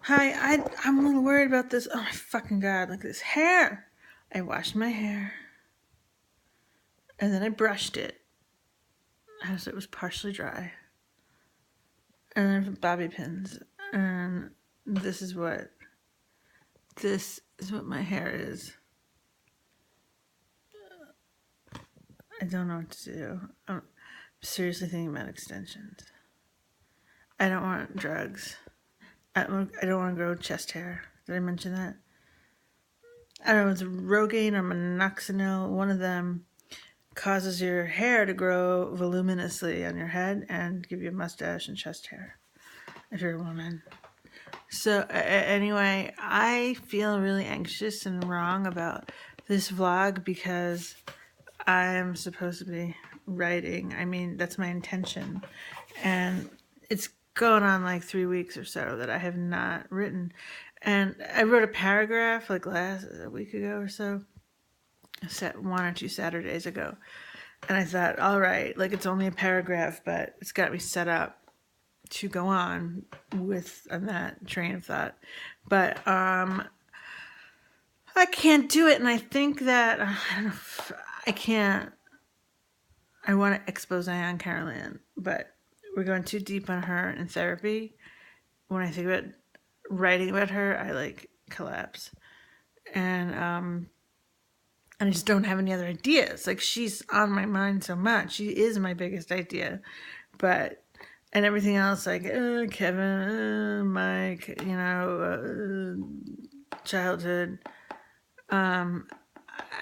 Hi, I'm a little worried about this. Oh my fucking god, like this hair. I washed my hair and then I brushed it as it was partially dry. And then bobby pins. And this is what my hair is. I don't know what to do. I'm seriously thinking about extensions. I don't want drugs. I don't want to grow chest hair. Did I mention that? I don't know, it's Rogaine or minoxidil. One of them causes your hair to grow voluminously on your head and give you a mustache and chest hair if you're a woman. So anyway, I feel really anxious and wrong about this vlog because I'm supposed to be writing. I mean, that's my intention. And it's going on like 3 weeks or so that I have not written. And I wrote a paragraph like a week ago or so, 1 or 2 Saturdays ago. And I thought, all right, like it's only a paragraph, but it's got me set up to go on that train of thought. But I can't do it, and I think that I can't. I want to expose on Carolyn, but we're going too deep on her in therapy. When I think about writing about her, I like collapse, and I just don't have any other ideas. Like she's on my mind so much. She is my biggest idea, but and everything else like Kevin, Mike, childhood. I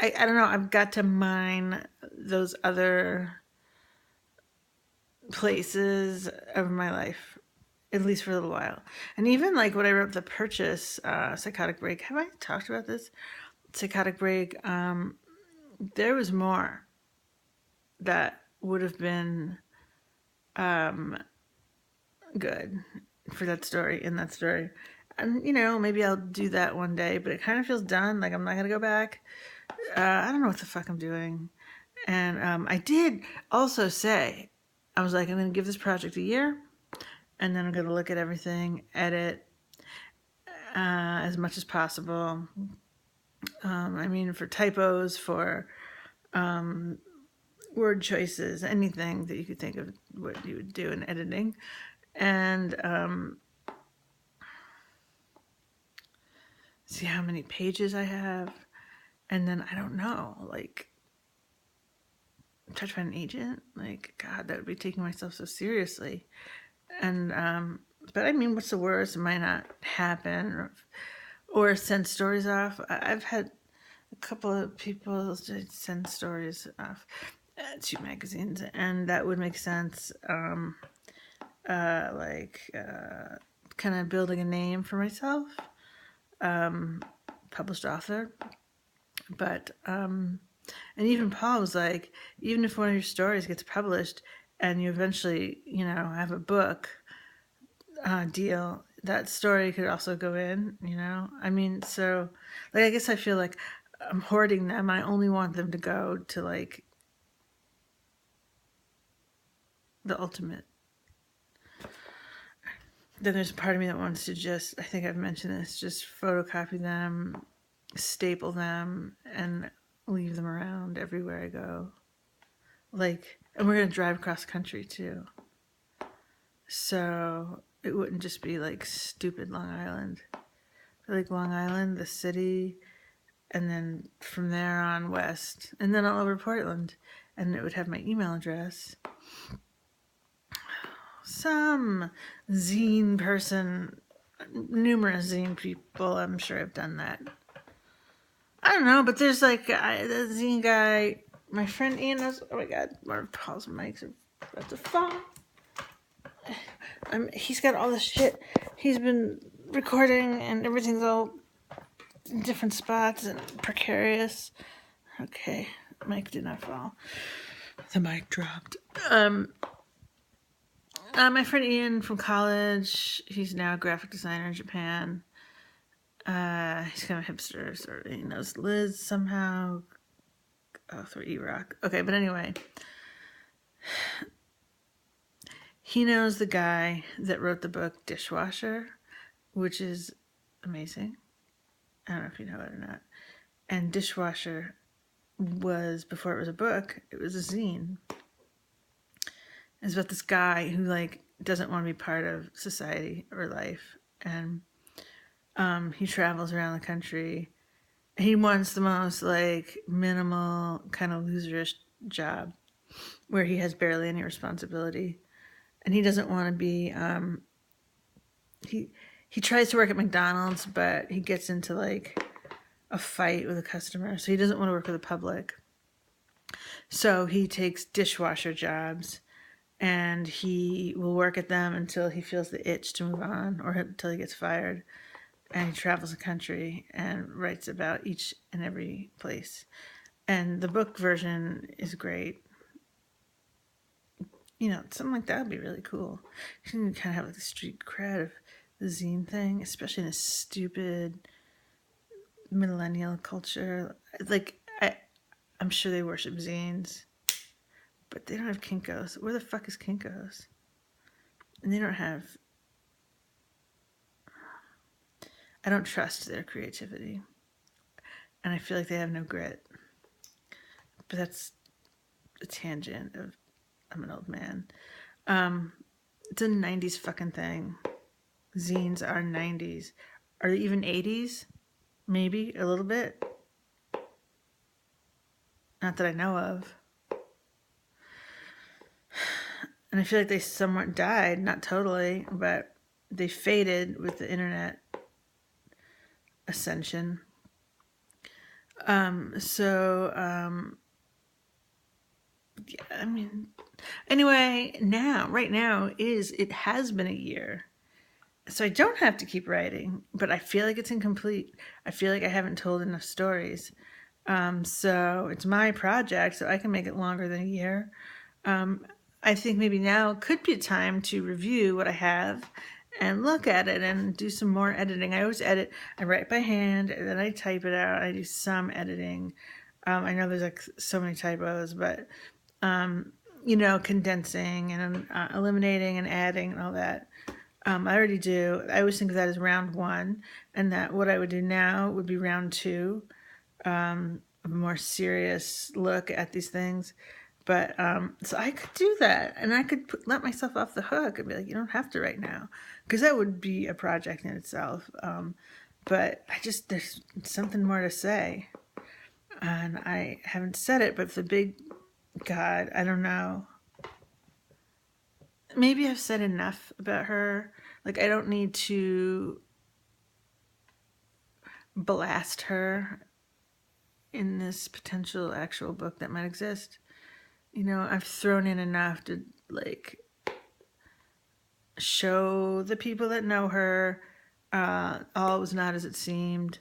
don't know. I've got to mine those other places of my life, at least for a little while. And even like what I wrote, the purchase, psychotic break. Have I talked about this? Psychotic break. There was more that would have been good for that story, in that story. And, maybe I'll do that one day, but it kind of feels done. Like I'm not going to go back. I don't know what the fuck I'm doing. And I did also say, I was like, I'm going to give this project a year, and then I'm going to look at everything, edit as much as possible. I mean, for typos, for word choices, anything that you could think of what you would do in editing. And see how many pages I have. And then I don't know, like, try to find an agent. Like, God, that would be taking myself so seriously. And but I mean, what's the worst? It might not happen, or send stories off. I've had a couple of people send stories off to magazines, and that would make sense. Kind of building a name for myself, published author. But and even Paul was like, even if one of your stories gets published and you eventually, have a book deal, that story could also go in, I mean, so like, I guess I feel like I'm hoarding them. I only want them to go to like the ultimate. Then there's a part of me that wants to just, I think I've mentioned this, just photocopy them, staple them, and leave them around everywhere I go. Like, and we're going to drive across country too. So it wouldn't just be like stupid Long Island. Like Long Island, the city, and then from there on west, and then all over Portland. And it would have my email address. Some zine person, numerous zine people, I'm sure have done that. I don't know, but there's like the zine guy, my friend Ian knows. Oh my God, one of Paul's mics are about to fall. He's got all this shit he's been recording, and everything's all in different spots and precarious. Okay, mic did not fall. The mic dropped. My friend Ian from college, he's now a graphic designer in Japan. He's kind of hipster, sort of. He knows Liz somehow. Oh, through E-Rock. Okay, but anyway. He knows the guy that wrote the book Dishwasher, which is amazing. I don't know if you know it or not. And Dishwasher was, before it was a book, it was a zine. It's about this guy who like doesn't want to be part of society or life, and he travels around the country. He wants the most like minimal kind of loserish job where he has barely any responsibility, and he doesn't want to be. He tries to work at McDonald's, but he gets into like a fight with a customer, so he doesn't want to work with the public. So he takes dishwasher jobs, and he will work at them until he feels the itch to move on or until he gets fired. And he travels the country and writes about each and every place. And the book version is great. You know, something like that would be really cool. You can kind of have like the street cred of the zine thing, especially in a stupid millennial culture. Like, I'm sure they worship zines, but they don't have Kinkos. Where the fuck is Kinkos? And they don't have. I don't trust their creativity. And I feel like they have no grit. But that's a tangent of I'm an old man. It's a 90s fucking thing. Zines are 90s. Are they even 80s? Maybe a little bit. Not that I know of. And I feel like they somewhat died, not totally, but they faded with the internet ascension. Yeah, I mean, anyway, right now it has been a year. So I don't have to keep writing, but I feel like it's incomplete. I feel like I haven't told enough stories. So it's my project, so I can make it longer than a year. I think maybe now could be a time to review what I have and look at it and do some more editing. I always edit. I write by hand, and then I type it out. I do some editing. I know there's like so many typos, but condensing and eliminating and adding and all that. I already do. I always think of that as round one, and that what I would do now would be round two, a more serious look at these things. But so I could do that, and I could let myself off the hook and be like, you don't have to right now, because that would be a project in itself. But there's something more to say, and I haven't said it, but the big God, I don't know. Maybe I've said enough about her. Like, I don't need to blast her in this potential actual book that might exist. You know, I've thrown in enough to, like, show the people that know her all was not as it seemed.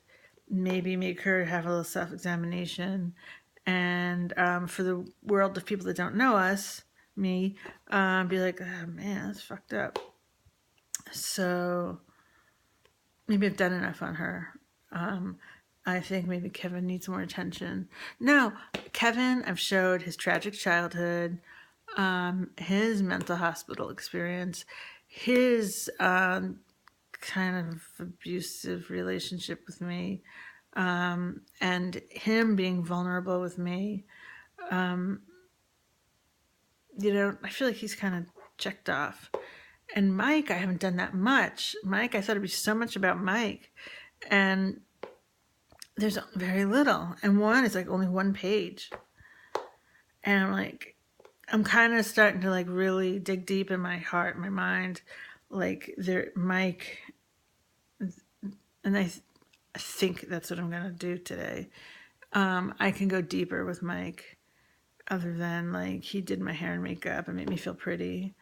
Maybe make her have a little self-examination. And for the world of people that don't know us, me, be like, oh man, that's fucked up. So maybe I've done enough on her. I think maybe Kevin needs more attention. No, Kevin, I've showed his tragic childhood, his mental hospital experience, his kind of abusive relationship with me, and him being vulnerable with me. I feel like he's kind of checked off. And Mike, I haven't done that much. Mike, I thought it'd be so much about Mike. And there's very little. And one is like only one page. And I'm kind of starting to like really dig deep in my heart, my mind. Like Mike, and I think that's what I'm going to do today. I can go deeper with Mike other than like he did my hair and makeup and made me feel pretty.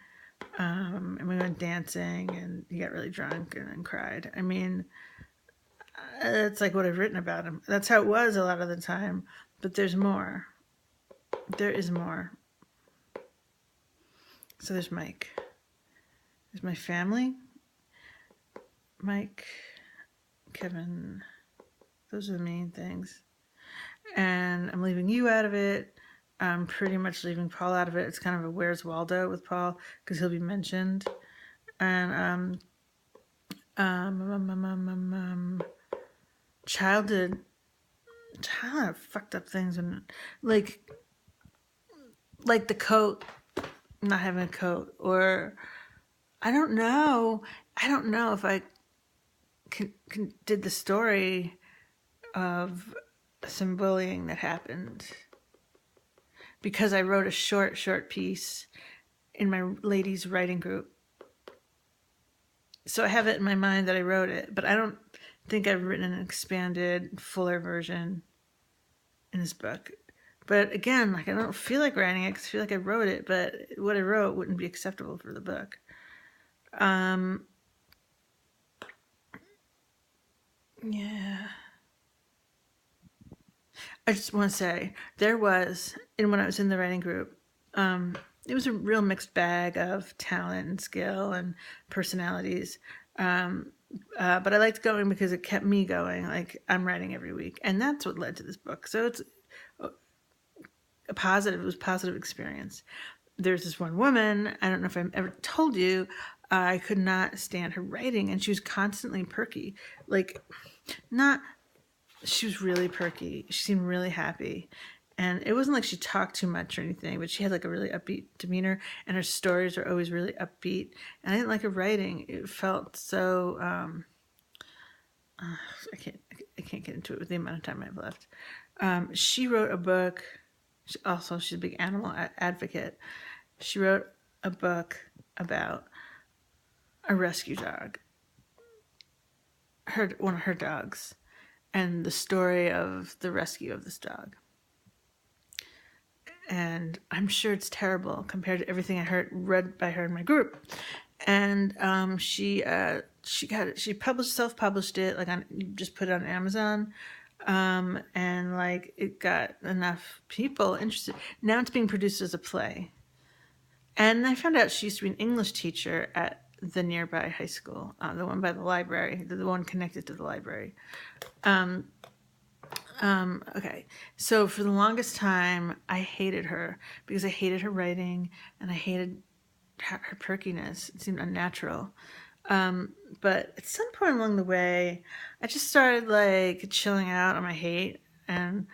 And we went dancing and he got really drunk and then cried. I mean, that's like what I've written about him. That's how it was a lot of the time. But there's more. There is more. So there's Mike. There's my family. Mike, Kevin. Those are the main things. And I'm leaving you out of it. I'm pretty much leaving Paul out of it. It's kind of a Where's Waldo with Paul because he'll be mentioned. And Childhood fucked up things, and like the coat, not having a coat, or I don't know. I don't know if I did the story of some bullying that happened because I wrote a short piece in my ladies' writing group. So I have it in my mind that I wrote it, but I don't think I've written an expanded, fuller version in this book. But again, like I don't feel like writing it because I feel like I wrote it, but what I wrote wouldn't be acceptable for the book. Yeah. I just want to say there was, and when I was in the writing group, it was a real mixed bag of talent and skill and personalities. But I liked going because it kept me going. Like I'm writing every week, and that's what led to this book. So it's a positive. It was a positive experience. There's this one woman. I don't know if I've ever told you. I could not stand her writing, and she was constantly perky. Like, not. She was really perky. She seemed really happy. And it wasn't like she talked too much or anything, but she had like a really upbeat demeanor, and her stories were always really upbeat. And I didn't like her writing. It felt so. I can't get into it with the amount of time I have left. She wrote a book. She's a big animal advocate. She wrote a book about a rescue dog. One of her dogs, and the story of the rescue of this dog. And I'm sure it's terrible compared to everything I read by her in my group. And she self-published it, like you just put it on Amazon, and like it got enough people interested. Now it's being produced as a play. And I found out she used to be an English teacher at the nearby high school, the one by the library, the one connected to the library. Okay, so for the longest time, I hated her because I hated her writing and I hated her perkiness. It seemed unnatural. But at some point along the way, I just started like chilling out on my hate, and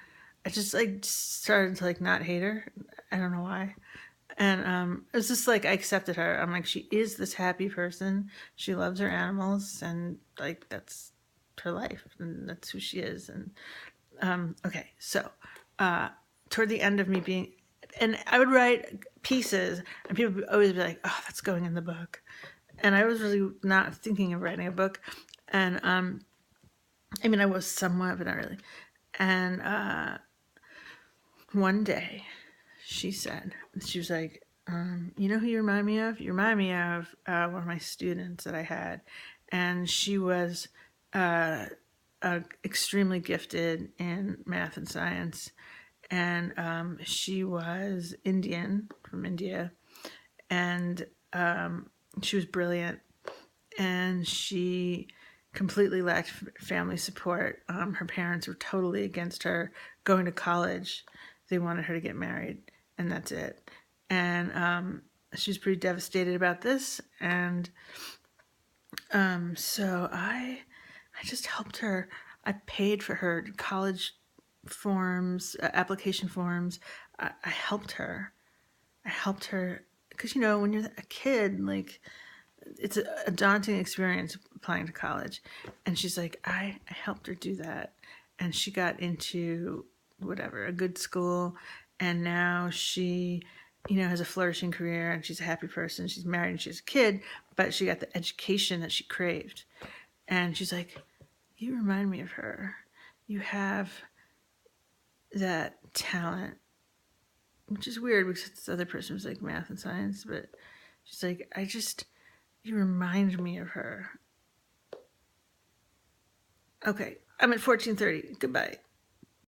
I just like started to like not hate her. I don't know why. And it was just like I accepted her. I'm like, she is this happy person. She loves her animals, and like that's her life, and that's who she is. And okay, so toward the end of me being, and I would write pieces, and people would always be like, "Oh, that's going in the book," and I was really not thinking of writing a book. And I mean, I was somewhat, but not really. And one day, she was like, "You know who you remind me of? You remind me of one of my students that I had, and she was." Extremely gifted in math and science, and she was Indian, from India, and she was brilliant, and she completely lacked family support. Her parents were totally against her going to college. They wanted her to get married, and that's it. And she was pretty devastated about this, and so I just helped her. I paid for her college forms, application forms. I helped her. I helped her because, you know, when you're a kid, like it's a daunting experience applying to college. And she's like, I helped her do that. And she got into whatever, a good school. And now she, you know, has a flourishing career, and she's a happy person. She's married and she has a kid, but she got the education that she craved. And she's like, you remind me of her. You have that talent, which is weird because this other person was like math and science, but she's like, you remind me of her. Okay, I'm at 14:30. Goodbye.